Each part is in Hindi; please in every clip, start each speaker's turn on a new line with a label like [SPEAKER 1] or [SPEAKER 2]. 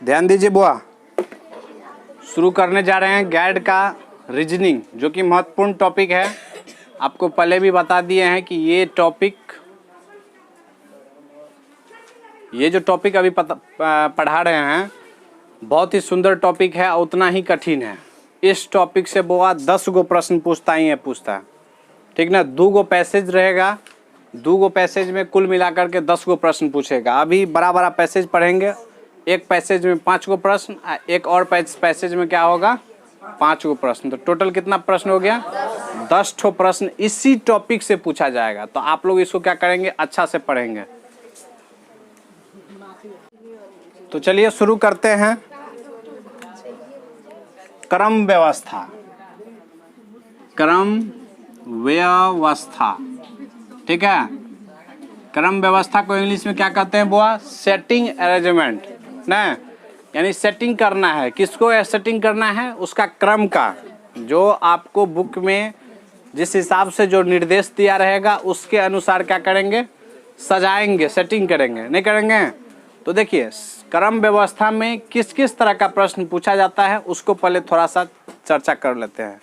[SPEAKER 1] ध्यान दीजिए बुआ, शुरू करने जा रहे हैं गाइड का रीजनिंग, जो कि महत्वपूर्ण टॉपिक है। आपको पहले भी बता दिए हैं कि ये जो टॉपिक अभी पढ़ा रहे हैं बहुत ही सुंदर टॉपिक है और उतना ही कठिन है। इस टॉपिक से बुआ 10 गो प्रश्न पूछता है, ठीक ना। 2 गो पैसेज रहेगा, 2 गो पैसेज में कुल मिलाकर के 10 गो प्रश्न पूछेगा। अभी बड़ा बड़ा पैसेज पढ़ेंगे, एक पैसेज में 5 गो प्रश्न, एक और पैसेज में क्या होगा 5 गो प्रश्न। तो टोटल कितना प्रश्न हो गया 10 ठो प्रश्न इसी टॉपिक से पूछा जाएगा। तो आप लोग इसको क्या करेंगे, अच्छा से पढ़ेंगे। तो चलिए शुरू करते हैं। क्रम व्यवस्था, क्रम व्यवस्था, ठीक है। क्रम व्यवस्था को इंग्लिश में क्या कहते हैं बुआ, सेटिंग अरेंजमेंट ना, यानी सेटिंग करना है। किसको सेटिंग करना है, उसका क्रम का, जो आपको बुक में जिस हिसाब से जो निर्देश दिया रहेगा उसके अनुसार क्या करेंगे, सजाएंगे, सेटिंग करेंगे, नहीं करेंगे। तो देखिए क्रम व्यवस्था में किस किस तरह का प्रश्न पूछा जाता है उसको पहले थोड़ा सा चर्चा कर लेते हैं।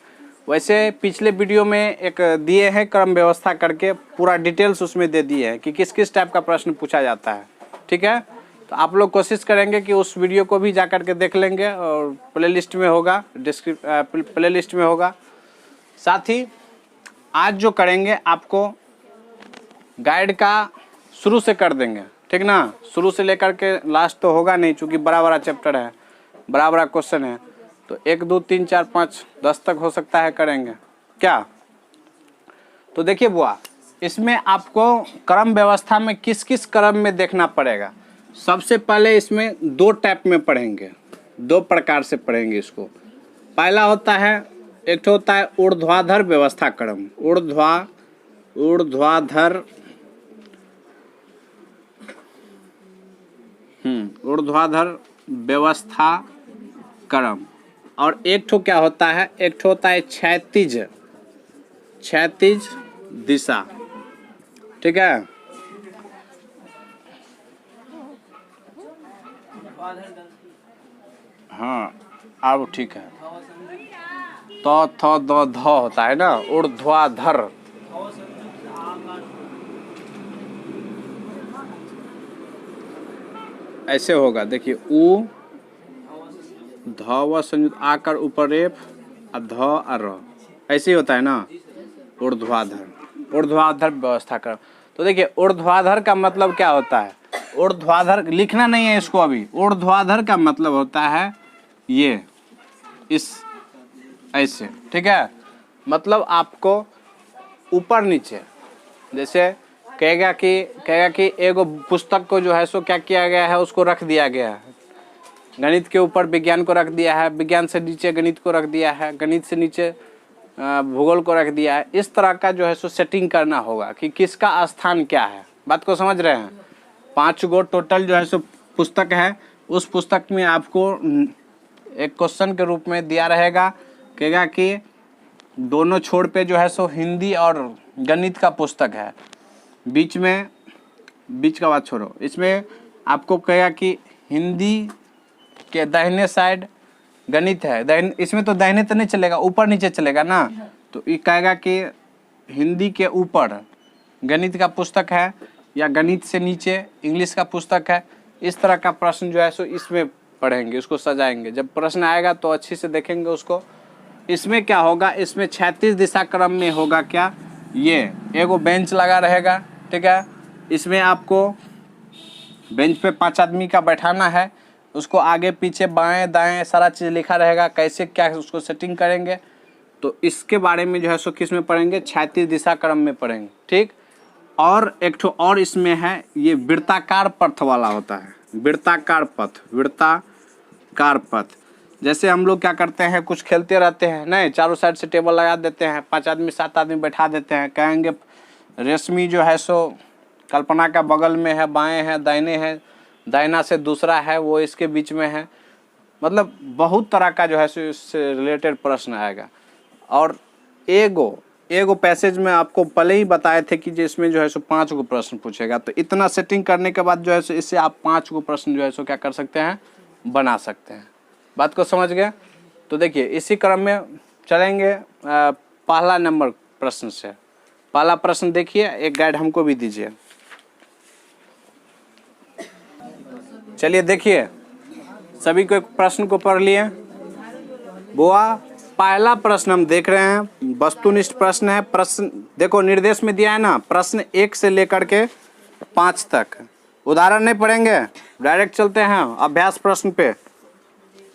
[SPEAKER 1] वैसे पिछले वीडियो में एक दिए हैं क्रम व्यवस्था करके, पूरा डिटेल्स उसमें दे दिए हैं कि किस किस टाइप का प्रश्न पूछा जाता है, ठीक है। तो आप लोग कोशिश करेंगे कि उस वीडियो को भी जा कर के देख लेंगे और प्लेलिस्ट में होगा, प्लेलिस्ट में होगा। साथ ही आज जो करेंगे आपको गाइड का शुरू से कर देंगे, ठीक ना। शुरू से लेकर के लास्ट तो होगा नहीं, चूँकि बड़ा बड़ा चैप्टर है, बड़ा बड़ा क्वेश्चन है। तो 1 2 3 4 5 10 तक हो सकता है करेंगे क्या। तो देखिए बुआ, इसमें आपको क्रम व्यवस्था में किस किस क्रम में देखना पड़ेगा। सबसे पहले इसमें 2 टाइप में पढ़ेंगे, 2 प्रकार से पढ़ेंगे इसको। पहला होता है, एक तो होता है ऊर्ध्वाधर व्यवस्था क्रम, ऊर्ध्वाधर व्यवस्था क्रम। और एक ठो क्या होता है, एक ठो होता है क्षैतिज दिशा, ठीक है। हाँ अब ठीक है, तो थ द ध होता है ना, ऊर्ध्वाधर। ऐसे होगा, देखिए उ ध संयुक्त आकर ऊपर रेफ ध र, ऐसे ही होता है ना ऊर्ध्वाधर व्यवस्था क्रम। तो देखिए ऊर्ध्वाधर का मतलब क्या होता है, ऊर्ध्वाधर लिखना नहीं है इसको अभी। ऊर्ध्वाधर का मतलब होता है ये इस ऐसे, ठीक है। मतलब आपको ऊपर नीचे, जैसे कहेगा कि एगो पुस्तक को जो है सो क्या किया गया है, उसको रख दिया गया है। गणित के ऊपर विज्ञान को रख दिया है, विज्ञान से नीचे गणित को रख दिया है, गणित से नीचे भूगोल को रख दिया है। इस तरह का जो है सो सेटिंग करना होगा कि किसका स्थान क्या है। बात को समझ रहे हैं। 5 गो टोटल जो है सो पुस्तक है। उस पुस्तक में आपको एक क्वेश्चन के रूप में दिया रहेगा, कहेगा कि दोनों छोर पे जो है सो हिंदी और गणित का पुस्तक है, बीच का बात छोड़ो। इसमें आपको कहेगा कि हिंदी के दाहिने साइड गणित है, इसमें तो दाहिने तो नहीं चलेगा, ऊपर नीचे चलेगा ना। तो ये कहेगा कि हिंदी के ऊपर गणित का पुस्तक है या गणित से नीचे इंग्लिश का पुस्तक है। इस तरह का प्रश्न जो है सो इसमें पढ़ेंगे, उसको सजाएंगे। जब प्रश्न आएगा तो अच्छी से देखेंगे उसको। इसमें क्या होगा, इसमें क्षैतिज दिशा क्रम में होगा क्या, ये एगो बेंच लगा रहेगा, ठीक है। इसमें आपको बेंच पे 5 आदमी का बैठाना है, उसको आगे पीछे बाएं दाएं सारा चीज़ लिखा रहेगा, कैसे क्या उसको सेटिंग करेंगे। तो इसके बारे में जो है सो किस में पढ़ेंगे, क्षैतिज दिशा क्रम में पढ़ेंगे, ठीक। और एक ठो और इसमें है, ये वृत्ताकार पथ वाला होता है, वृत्ताकार पथ। जैसे हम लोग क्या करते हैं, कुछ खेलते रहते हैं, नहीं चारों साइड से टेबल लगा देते हैं, 5 आदमी 7 आदमी बैठा देते हैं, कहेंगे रेशमी जो है सो कल्पना का बगल में है, बाएं है, दाहिने है, दाहिना से दूसरा है वो इसके बीच में है। मतलब बहुत तरह का जो है सो इससे रिलेटेड प्रश्न आएगा। और एगो पैसेज में आपको पहले ही बताए थे कि जिसमें जो है सो 5 गो प्रश्न पूछेगा। तो इतना सेटिंग करने के बाद जो है सो इससे आप 5 गो प्रश्न जो है सो क्या कर सकते हैं, बना सकते हैं। बात को समझ गए? तो देखिए इसी क्रम में चलेंगे पहला नंबर प्रश्न से। पहला प्रश्न देखिए, एक गाइड हमको भी दीजिए। चलिए देखिए, सभी को एक प्रश्न को पढ़ लिए बुआ। पहला प्रश्न हम देख रहे हैं, वस्तुनिष्ठ प्रश्न है। प्रश्न देखो निर्देश में दिया है ना, प्रश्न 1 से लेकर के 5 तक। उदाहरण नहीं पढ़ेंगे, डायरेक्ट चलते हैं अभ्यास प्रश्न पे।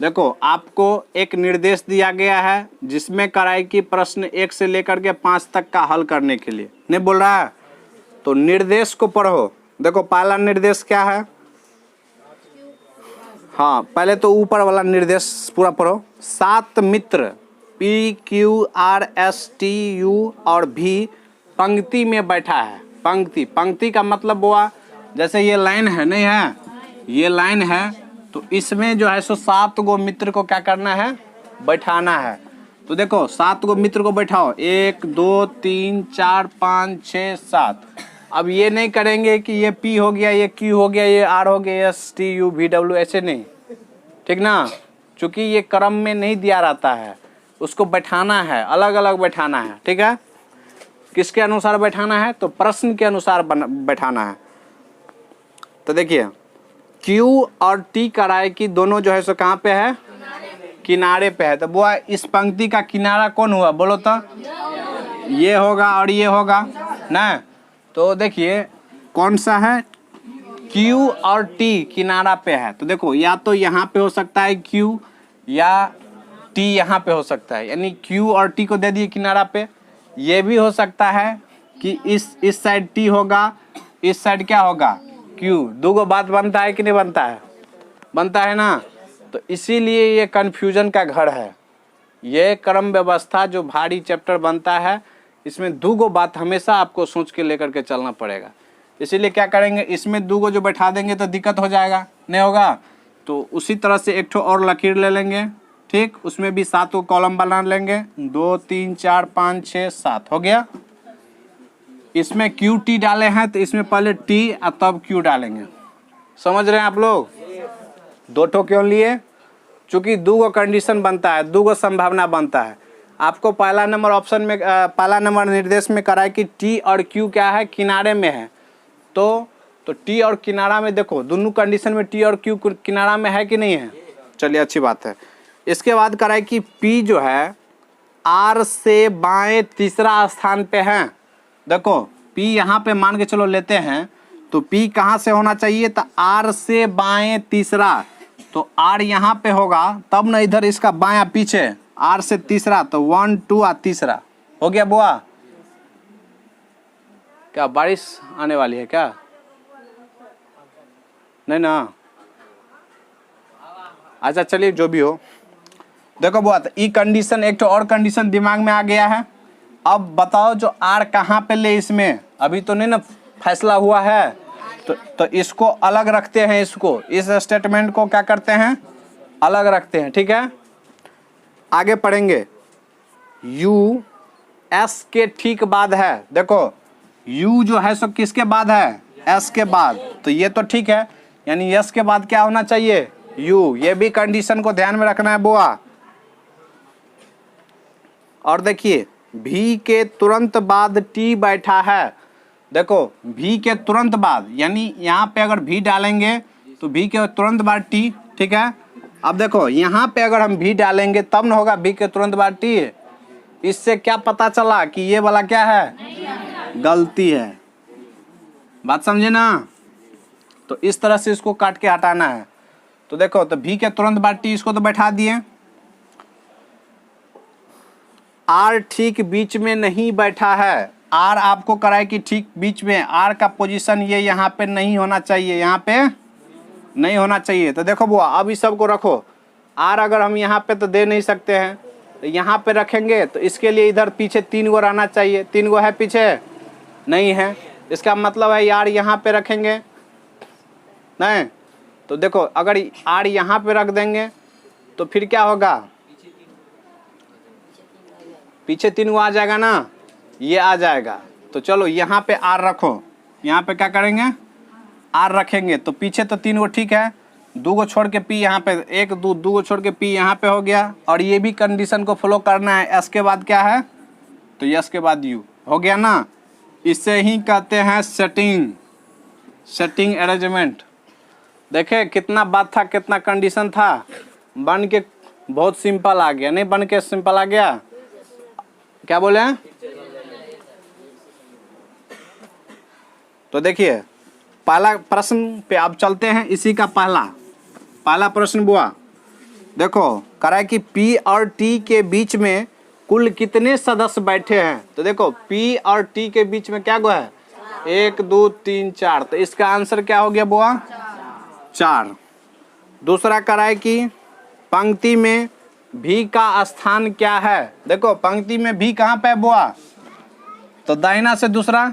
[SPEAKER 1] देखो आपको एक निर्देश दिया गया है जिसमें कराई की प्रश्न 1 से लेकर के 5 तक का हल करने के लिए नहीं बोल रहा है, तो निर्देश को पढ़ो। देखो पहला निर्देश क्या है, हाँ पहले तो ऊपर वाला निर्देश पूरा पढ़ो। 7 मित्र PQRSTU और V पंक्ति में बैठा है। पंक्ति का मतलब हुआ जैसे ये लाइन है, नहीं है, ये लाइन है, तो इसमें जो है सो 7 गो मित्र को क्या करना है, बैठाना है। तो देखो 7 गो मित्र को बैठाओ, 1 2 3 4 5 6 7। अब ये नहीं करेंगे कि ये P हो गया, ये Q हो गया, ये R हो गया, STU VW, ऐसे नहीं, ठीक ना, चूंकि ये क्रम में नहीं दिया रहता है, उसको बैठाना है, अलग अलग बैठाना है, ठीक है। किसके अनुसार बैठाना है, तो प्रश्न के अनुसार बैठाना है। तो देखिए Q और T कराए की दोनों जो है सो कहाँ पे है, किनारे पे है। तो बुआ इस पंक्ति का किनारा कौन हुआ, बोलो तो, ये होगा और ये होगा ना। तो देखिए कौन सा है, Q और T किनारा पे है। तो देखो या तो यहाँ पे हो सकता है Q या T यहाँ पे हो सकता है, यानी Q और T को दे दिए किनारा पे। ये भी हो सकता है कि इस साइड T होगा, इस साइड क्या होगा, Q। दो गो बात बनता है कि नहीं बनता है, बनता है ना। तो इसीलिए ये कन्फ्यूजन का घर है। ये क्रम व्यवस्था जो भारी चैप्टर बनता है, इसमें दो गो बात हमेशा आपको सोच के लेकर के चलना पड़ेगा। इसीलिए क्या करेंगे, इसमें दो गो जो बैठा देंगे तो दिक्कत हो जाएगा, नहीं होगा। तो उसी तरह से एक ठो और लकीर ले लेंगे, ठीक, उसमें भी 7 को कॉलम बना लेंगे, 2 3 4 5 6 7 हो गया। इसमें QT डाले हैं तो इसमें पहले T और तब Q डालेंगे। समझ रहे हैं आप लोग? 2 ठो क्यों लिए, चूंकि 2 गो कंडीशन बनता है, 2 गो संभावना बनता है। आपको पहला नंबर ऑप्शन में, पहला नंबर निर्देश में कराए कि T और Q क्या है, किनारे में है। तो T और किनारा में देखो, दोनों कंडीशन में T और Q किनारा में है कि नहीं है। चलिए अच्छी बात है। इसके बाद कराए कि P जो है R से बाएं तीसरा स्थान पे है। देखो P यहाँ पे मान के चलो लेते हैं, तो P कहाँ से होना चाहिए, तो R से बाएं तीसरा। तो R यहाँ पे होगा तब ना, इधर इसका बायां पीछे R से तीसरा, तो 1 2 और तीसरा हो गया बुआ। क्या बारिश आने वाली है क्या, नहीं ना। अच्छा चलिए जो भी हो। देखो बुआ, तो ई कंडीशन, एक तो और कंडीशन दिमाग में आ गया है। अब बताओ जो R कहाँ पे ले, इसमें अभी तो नहीं ना फैसला हुआ है, तो इसको अलग रखते हैं, इसको, इस स्टेटमेंट को क्या करते हैं, अलग रखते हैं, ठीक है। आगे पढ़ेंगे। U S के ठीक बाद है। देखो U जो है सो किसके बाद है, S के बाद। तो ये तो ठीक है, यानी S के बाद क्या होना चाहिए, U। ये भी कंडीशन को ध्यान में रखना है बुआ। और देखिए V के तुरंत बाद T बैठा है। देखो V के तुरंत बाद, यानी यहाँ पे अगर V डालेंगे तो V के तुरंत बाद T, ठीक है। अब देखो यहाँ पे अगर हम V डालेंगे तब न होगा V के तुरंत बाद T। इससे क्या पता चला कि ये वाला क्या है, गलती है। बात समझे ना। तो इस तरह से इसको काट के हटाना है। तो देखो, तो V के तुरंत बाद T, इसको तो बैठा दिए। R ठीक बीच में नहीं बैठा है। R आपको कराए कि ठीक बीच में, R का पोजीशन ये यहाँ पे नहीं होना चाहिए, यहाँ पे नहीं होना चाहिए। तो देखो बुआ, अब इस सब को रखो। R अगर हम यहाँ पे तो दे नहीं सकते हैं, तो यहाँ पे रखेंगे, तो इसके लिए इधर पीछे 3 गो रहना चाहिए। 3 गो है पीछे, नहीं है। इसका मतलब है R यहाँ पे रखेंगे, नहीं। तो देखो अगर R यहाँ पे रख देंगे तो फिर क्या होगा, पीछे 3 गो आ जाएगा ना, ये आ जाएगा। तो चलो यहाँ पे R रखो, यहाँ पे क्या करेंगे, R रखेंगे। तो पीछे तो 3 गो ठीक है, दो को छोड़ के पी यहाँ पे, एक दो को छोड़ के पी यहाँ पे हो गया, और ये भी कंडीशन को फॉलो करना है। एस के बाद क्या है, तो यस के बाद यू हो गया ना। इसे ही कहते हैं सेटिंग, सेटिंग अरेंजमेंट। देखे कितना बात था, कितना कंडीशन था, बन के बहुत सिंपल आ गया, नहीं बन के सिंपल आ गया। क्या बोले हैं? तो देखिए पहला प्रश्न पे आप चलते हैं। इसी का पहला प्रश्न बुआ देखो कह रहा है कि पी और टी के बीच में कुल कितने सदस्य बैठे हैं। तो देखो पी और टी के बीच में क्या गो है, 1 2 3 4, तो इसका आंसर क्या हो गया बुआ, 4। दूसरा कह रहा है कि पंक्ति में भी का स्थान क्या है। देखो पंक्ति में भी कहाँ पे है बुआ, तो दाहिना से दूसरा,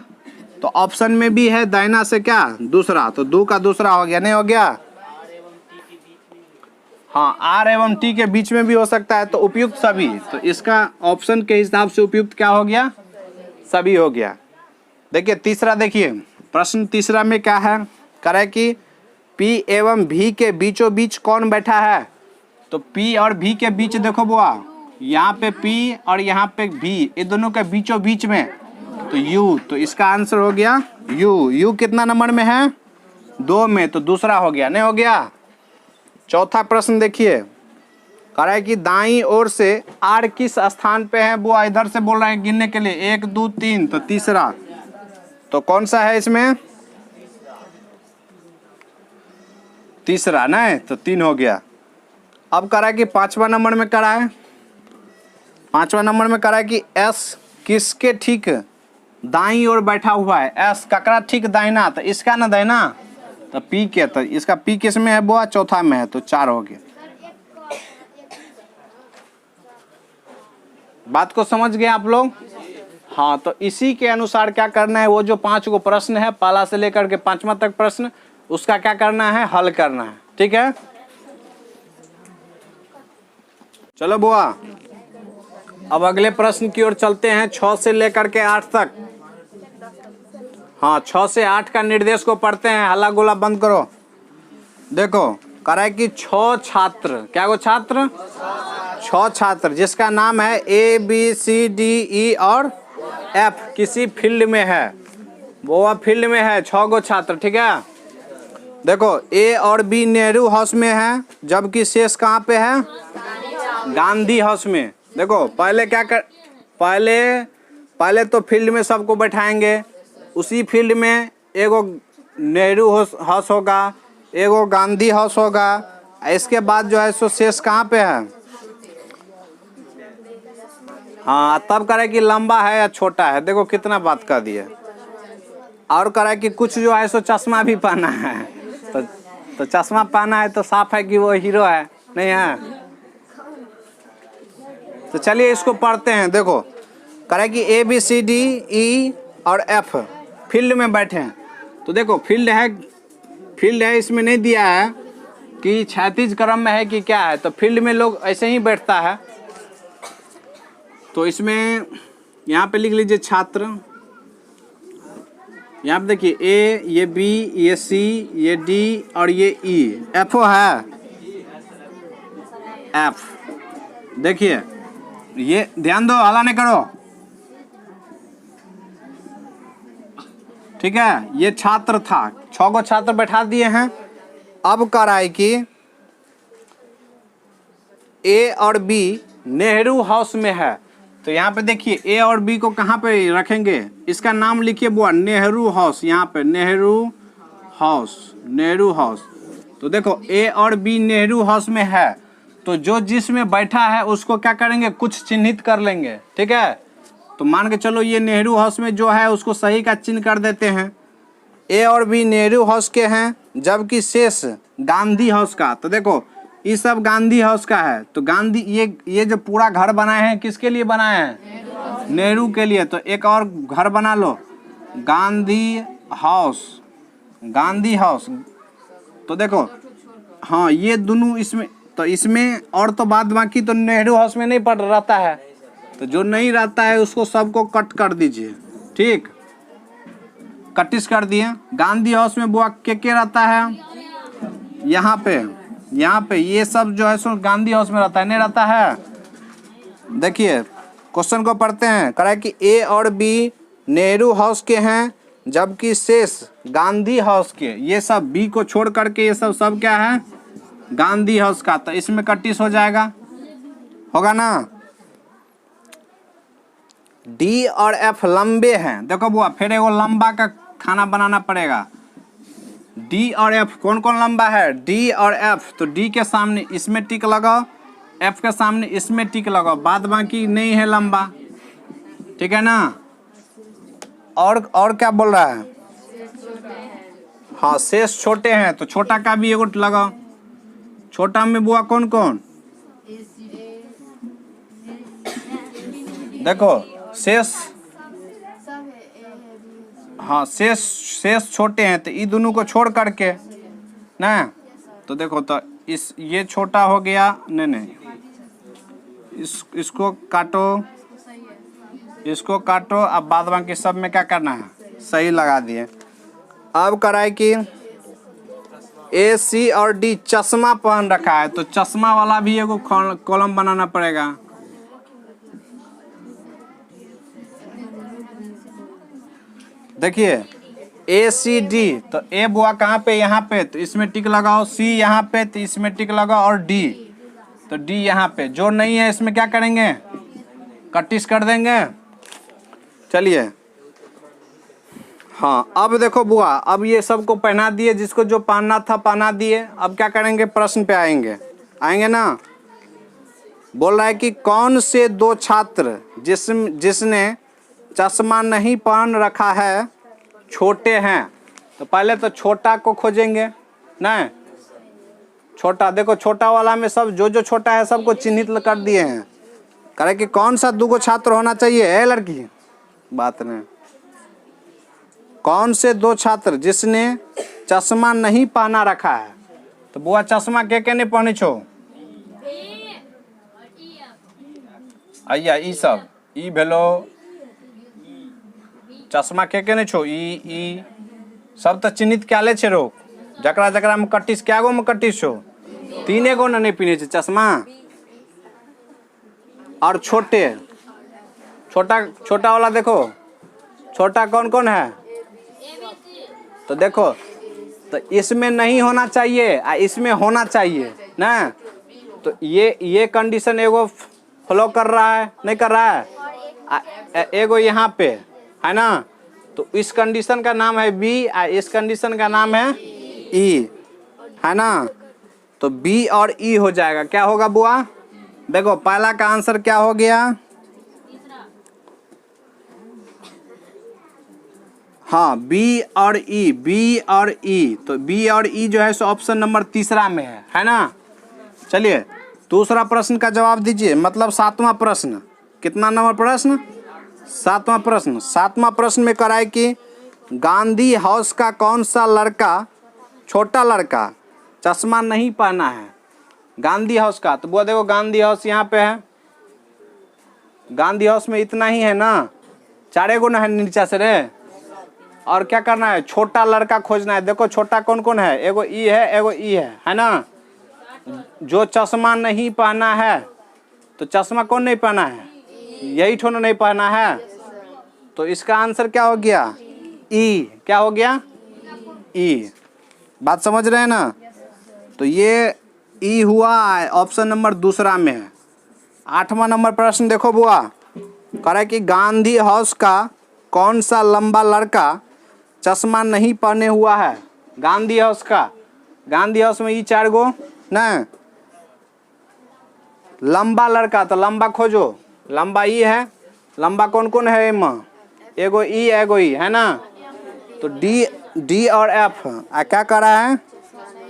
[SPEAKER 1] तो ऑप्शन में भी है दाहिना से क्या, दूसरा, तो 2 का दूसरा हो गया, नहीं हो गया। हाँ आर एवं टी के बीच में भी हो सकता है, तो उपयुक्त सभी, तो इसका ऑप्शन के हिसाब से उपयुक्त क्या हो गया, सभी हो गया। देखिए तीसरा, देखिए प्रश्न तीसरा में क्या है, कह रहा है कि पी एवं भी के बीचों बीच कौन बैठा है। तो पी और भी के बीच देखो बुआ, यहाँ पे पी और यहाँ पे भी, ये दोनों के बीचों बीच में तो यू, तो इसका आंसर हो गया यू। यू कितना नंबर में है, 2 में, तो दूसरा हो गया, नहीं हो गया। चौथा प्रश्न देखिए, कह रहा है कि दाईं ओर से आर किस स्थान पे है। वो इधर से बोल रहे हैं गिनने के लिए, 1 2 3, तो तीसरा, तो कौन सा है इसमें, तीसरा, नहीं तो 3 हो गया। अब कह रहा है कि 5वां नंबर में कह रहा है, 5वां नंबर में कह रहा है कि एस किसके ठीक दाईं ओर बैठा हुआ है। एस ककरा ठीक दाहिना, तो इसका ना दाहिना, तो पी के, तो इसका पी किस में है बुआ, चौथा में है, तो 4 हो गया। बात को समझ गए आप लोग। हाँ तो इसी के अनुसार क्या करना है, वो जो 5 गो प्रश्न है पहला से लेकर के 5वां तक प्रश्न, उसका क्या करना है, हल करना है, ठीक है। चलो बुआ अब अगले प्रश्न की ओर चलते हैं, 6 से लेकर के 8 तक। हाँ 6 से 8 का निर्देश को पढ़ते हैं, हल्ला गोला बंद करो। देखो कह रहा है कि 6 छात्र, क्या वो छात्र, 6 छात्र जिसका नाम है A B C D E और F किसी फील्ड में है, वो फील्ड में है 6 गो छात्र, ठीक है। देखो A और B नेहरू हाउस में है, जबकि शेष कहाँ पे है, गांधी हाउस में। देखो पहले क्या कर, पहले तो फील्ड में सबको बैठाएंगे, उसी फील्ड में एगो नेहरू हाउस होगा, एगो गांधी हाउस होगा, इसके बाद जो है सो शेष कहाँ पे है। हाँ तब करे कि लंबा है या छोटा है, देखो कितना बात कर दिए। और करे कि कुछ जो है सो चश्मा भी पहना है, तो चश्मा पहना है तो साफ है कि वो हीरो है, नहीं है। तो चलिए इसको पढ़ते हैं। देखो करे कि A B C D E और F फील्ड में बैठे हैं, तो देखो फील्ड है, इसमें नहीं दिया है कि क्षैतिज क्रम में है कि क्या है, तो फील्ड में लोग ऐसे ही बैठता है। तो इसमें यहाँ पे लिख लीजिए छात्र, यहाँ पे देखिए A, ये B, ये C, ये D और ये E, F है, F। देखिए ये ध्यान दो, हल्ला नहीं करो, ठीक है। ये छात्र था, 6 गो छात्र बैठा दिए हैं। अब कह रहा है कि A और B नेहरू हाउस में है, तो यहाँ पे देखिए A और B को कहाँ पे रखेंगे, इसका नाम लिखिए बुआ, नेहरू हाउस, यहाँ पे नेहरू हाउस। तो देखो A और B नेहरू हाउस में है, तो जो जिसमें बैठा है उसको क्या करेंगे, कुछ चिन्हित कर लेंगे, ठीक है। तो मान के चलो ये नेहरू हाउस में जो है उसको सही का चिन्ह कर देते हैं। A और B नेहरू हाउस के हैं, जबकि शेष गांधी हाउस का, तो देखो ये सब गांधी हाउस का है, तो गांधी ये जो पूरा घर बनाए हैं किसके लिए बनाए हैं, नेहरू के लिए। तो एक और घर बना लो, गांधी हाउस। तो देखो हाँ ये दोनों इसमें, तो इसमें और तो बाद बाकी तो नेहरू हाउस में नहीं पड़ रहता है, तो जो नहीं रहता है उसको सबको कट कर दीजिए, ठीक, कटिस कर दिए। गांधी हाउस में बुआ के रहता है, यहाँ पे ये सब जो है सो गांधी हाउस में रहता है, नहीं रहता है। देखिए क्वेश्चन को पढ़ते हैं। कह रहा है कि ए और बी नेहरू हाउस के हैं, जबकि शेष गांधी हाउस के। ये सब बी को छोड़ करके ये सब क्या है, गांधी हाउस का। तो इसमें 31 हो जाएगा, होगा ना। डी और एफ लंबे हैं। देखो बुआ, फिर एगो लंबा का खाना बनाना पड़ेगा। डी और एफ कौन कौन लंबा है, डी और एफ। तो डी के सामने इसमें टिक लगाओ, एफ के सामने इसमें टिक लगाओ, बाद बाकी नहीं है लंबा, ठीक है ना। और क्या बोल रहा है, हाँ शेष छोटे हैं, तो छोटा का भी एगो लगाओ। छोटा में बुआ कौन कौन, देखो शेष, हाँ शेष छोटे हैं, तो ये दोनों को छोड़ करके ना, तो देखो तो ये छोटा हो गया, नहीं इसको काटो, इसको काटो। अब बाद बाकी सब में क्या करना है, सही लगा दिए। अब कराए कि ए सी और डी चश्मा पहन रखा है, तो चश्मा वाला भी एगो कॉलम बनाना पड़ेगा। देखिए ए सी डी, तो ए बुआ कहाँ पे, यहाँ पे, तो इसमें टिक लगाओ। सी यहाँ पे, तो इसमें टिक लगाओ। और डी, तो डी यहाँ पे। जो नहीं है इसमें क्या करेंगे, 31 कर देंगे। चलिए हाँ, अब देखो बुआ, अब ये सबको पहना दिए, जिसको जो पहनना था पहना दिए। अब क्या करेंगे, प्रश्न पे आएंगे ना। बोल रहा है कि कौन से दो छात्र जिसने चश्मा नहीं पहन रखा है छोटे हैं। तो पहले तो छोटा को खोजेंगे ना। छोटा, देखो छोटा वाला में सब जो छोटा है सबको चिन्हित कर दिए हैं। कह रहे कि कौन सा दो छात्र होना चाहिए, है लड़की, बात नहीं। कौन से दो छात्र जिसने चश्मा नहीं पहना रखा है। तो बुआ चश्मा के नहीं पहने छो, आइया ई सब ई भेलो, चश्मा के नहीं छो, ई सब तो चिन्हित क्या ले छे रोक। जकरा में 31 क्या गो में 31 छो, 3 गो नहीं पीने छे चश्मा। और छोटा वाला देखो, छोटा कौन कौन है, तो देखो तो इसमें नहीं होना चाहिए, इसमें होना चाहिए ना। तो ये कंडीशन एगो फॉलो कर रहा है, नहीं कर रहा है, एगो यहाँ पे है ना। तो इस कंडीशन का नाम है बी, इस कंडीशन का नाम है ई, है ना। तो बी और ई हो जाएगा। क्या होगा बुआ, देखो पहला का आंसर क्या हो गया, हाँ बी और ई, तो बी और ई जो है सो ऑप्शन नंबर तीसरा में है ना। चलिए दूसरा प्रश्न का जवाब दीजिए, मतलब 7वां प्रश्न। कितना नंबर प्रश्न, 7वां प्रश्न। 7वां प्रश्न में कराए कि गांधी हाउस का कौन सा लड़का, छोटा लड़का, चश्मा नहीं पहना है। गांधी हाउस का, तो वो देखो गांधी हाउस यहाँ पे है। गांधी हाउस में इतना ही है ना, 4 गो ना है नीचे से रे। और क्या करना है, छोटा लड़का खोजना है। देखो छोटा कौन कौन है, एगो ई है ना। जो चश्मा नहीं पहना है, तो चश्मा कौन नहीं पहना है, यही ठोना नहीं पहना है। तो इसका आंसर क्या हो गया, ई। क्या हो गया, ई। बात समझ रहे हैं ना। तो ये ई हुआ, ऑप्शन नंबर दूसरा में है। 8वां नंबर प्रश्न देखो बुआ, कह रहा है कि गांधी हाउस का कौन सा लंबा लड़का चश्मा नहीं पहने हुआ है। गांधी हाउस का, गांधी हाउस में ई 4 गो ना, लंबा लड़का, तो लंबा खोजो। लंबा ई है, लंबा कौन कौन है, एगो ई है ना। तो डी और एफ क्या कर रहा है,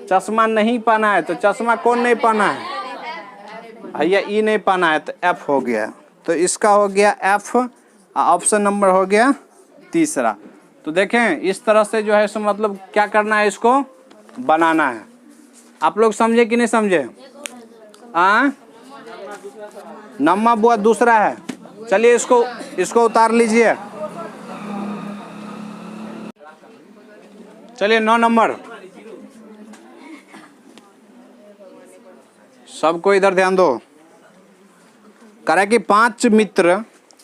[SPEAKER 1] चश्मा नहीं पहना है। तो चश्मा कौन नहीं पहना है, भैया ई नहीं पहना है, तो एफ हो गया। तो इसका हो गया एफ, ऑप्शन नंबर हो गया तीसरा। तो देखें इस तरह से जो है सो मतलब क्या करना है, इसको बनाना है। आप लोग समझे कि नहीं समझे, नम्मा बुआ दूसरा है। चलिए इसको उतार लीजिए। चलिए 9 नंबर, सबको इधर ध्यान दो। करें कि 5 मित्र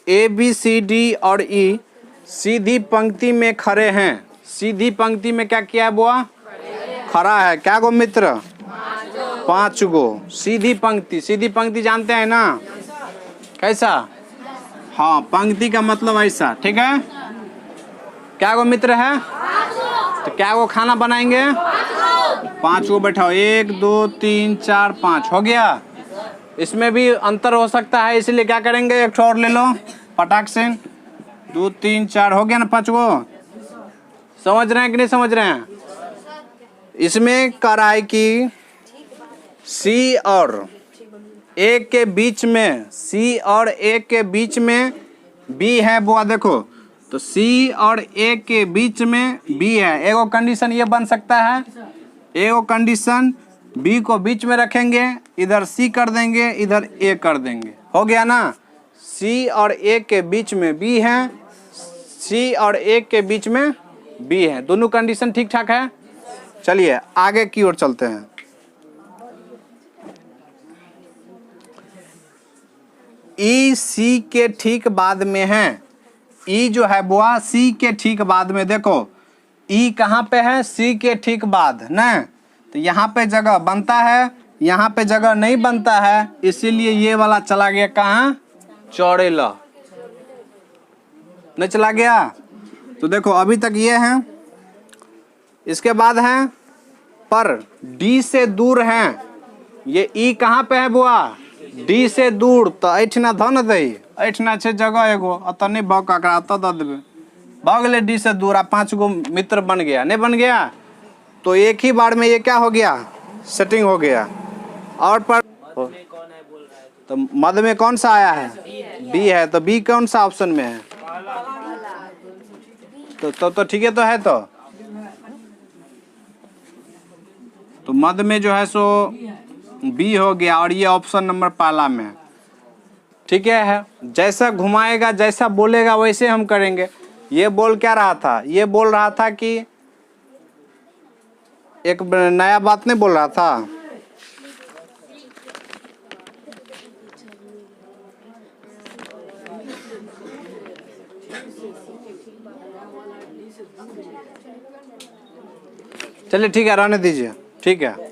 [SPEAKER 1] ए बी सी डी और ई सीधी पंक्ति में खड़े हैं। सीधी पंक्ति में क्या किया है बुआ? खड़ा है। क्या गो मित्र? 5 गो। सीधी पंक्ति, सीधी पंक्ति जानते हैं ना कैसा? हाँ, पंक्ति का मतलब ऐसा, ठीक है। क्या गो मित्र है? तो क्या गो खाना बनाएंगे? 5 गो बैठाओ, 1 2 3 4 5 हो गया। इसमें भी अंतर हो सकता है, इसलिए क्या करेंगे, एक और ले लो पटाख से। 2 3 4 हो गया ना 5 गो। समझ रहे हैं कि नहीं समझ रहे हैं? इसमें करा है कि सी और ए के बीच में, सी और ए के बीच में बी है बुआ। देखो तो सी और ए के बीच में बी है। एगो कंडीशन ये बन सकता है, एगो कंडीशन बी को बीच में रखेंगे, इधर सी कर देंगे, इधर ए कर देंगे। हो गया ना? सी और ए के बीच में बी है, सी और ए के बीच में बी है। दोनों कंडीशन ठीक ठाक है। चलिए आगे की ओर चलते हैं। ई सी के ठीक बाद में है। ई जो है बुआ सी के ठीक बाद में। देखो ई कहाँ पे है? सी के ठीक बाद ना। तो यहाँ पे जगह बनता है, यहाँ पे जगह नहीं बनता है, इसीलिए ये वाला चला गया कहाँ? चौड़े ल। नहीं चला गया? तो देखो अभी तक ये है, इसके बाद है पर डी से दूर है। ये ई कहाँ पे है बुआ? डी से दूर। तो ऐठना धन दे, ऐठना छे जगह एगो, अत नहीं भाव काकरा अत द देबे। भाग ले डी से दूर। 5 गो मित्र बन गया, नहीं बन गया? तो एक ही बार में ये क्या हो गया? सेटिंग हो गया। और पर तो मध्य में कौन सा आया है? बी है। तो बी कौन सा ऑप्शन में है? तो ठीक है। तो है तो मध्य में जो है सो बी हो गया, और ये ऑप्शन नंबर पहला में है। ठीक है। जैसा घुमाएगा, जैसा बोलेगा वैसे हम करेंगे। ये बोल क्या रहा था? ये बोल रहा था कि एक नया बात नहीं बोल रहा था। चलिए ठीक है, रहने दीजिए। ठीक है।